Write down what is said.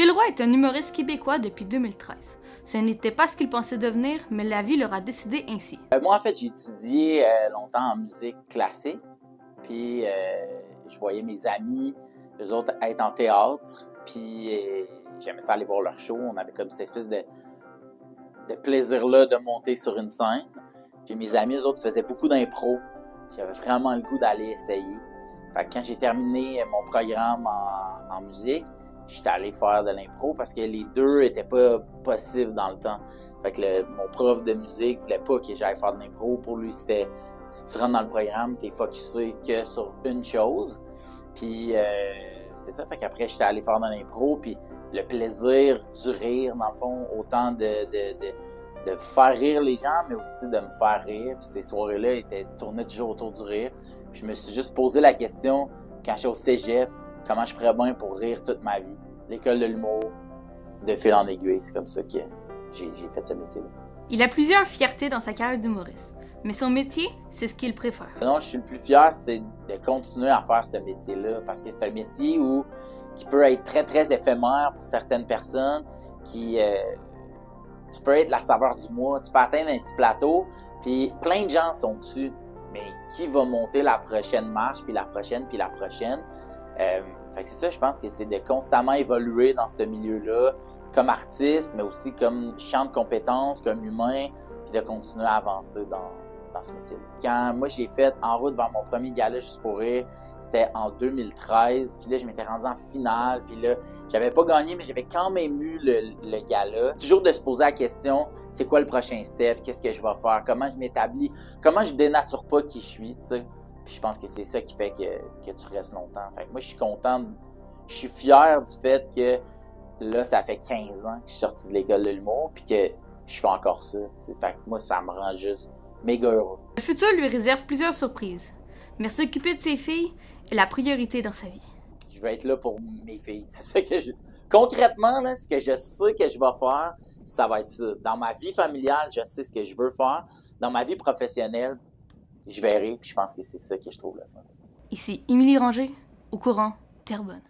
Phil Roy est un humoriste québécois depuis 2013. Ce n'était pas ce qu'il pensait devenir, mais la vie leur a décidé ainsi. Moi, en fait, j'ai étudié longtemps en musique classique, puis je voyais mes amis, eux autres, être en théâtre, puis j'aimais ça aller voir leur show. On avait comme cette espèce de plaisir-là de monter sur une scène. Puis mes amis, eux autres, faisaient beaucoup d'impro. J'avais vraiment le goût d'aller essayer. Fait que quand j'ai terminé mon programme en musique, j'étais allé faire de l'impro parce que les deux étaient pas possibles dans le temps. Fait que mon prof de musique voulait pas que j'aille faire de l'impro. Pour lui, c'était si tu rentres dans le programme, t'es focusé que sur une chose. Puis c'est ça. Fait qu'après, j'étais allé faire de l'impro. Puis le plaisir du rire, dans le fond, autant de faire rire les gens, mais aussi de me faire rire. Puis ces soirées-là tournaient toujours autour du rire. Puis je me suis juste posé la question, quand j'étais au cégep, comment je ferais bien pour rire toute ma vie. L'école de l'humour, de fil en aiguille, c'est comme ça que j'ai fait ce métier-là. Il a plusieurs fiertés dans sa carrière d'humoriste, mais son métier, c'est ce qu'il préfère. Non, je suis le plus fier, c'est de continuer à faire ce métier-là, parce que c'est un métier qui peut être très, très éphémère pour certaines personnes, tu peux être la saveur du mois, tu peux atteindre un petit plateau, puis plein de gens sont dessus, mais qui va monter la prochaine marche, puis la prochaine, puis la prochaine? Fait que c'est ça, je pense que c'est de constamment évoluer dans ce milieu-là, comme artiste, mais aussi comme champ de compétences, comme humain, puis de continuer à avancer dans ce métier-là. Quand moi j'ai fait En route vers mon premier gala Juste pour rire, c'était en 2013, puis là je m'étais rendu en finale, puis là j'avais pas gagné, mais j'avais quand même eu le gala. Toujours de se poser la question, c'est quoi le prochain step, qu'est-ce que je vais faire, comment je m'établis, comment je dénature pas qui je suis, tu sais. Puis je pense que c'est ça qui fait que tu restes longtemps. Fait que moi je suis content, je suis fier du fait que là ça fait 15 ans que je suis sorti de l'école de l'humour, puis que je fais encore ça, t'sais. Fait que moi ça me rend juste méga heureux. Le futur lui réserve plusieurs surprises, mais s'occuper de ses filles est la priorité dans sa vie. Je vais être là pour mes filles. C'est ça que concrètement, là, ce que je sais que je vais faire, ça va être ça. Dans ma vie familiale, je sais ce que je veux faire. Dans ma vie professionnelle, je verrai, puis je pense que c'est ça que je trouve le fun. Ici Émilie Ranger, au courant, Terrebonne.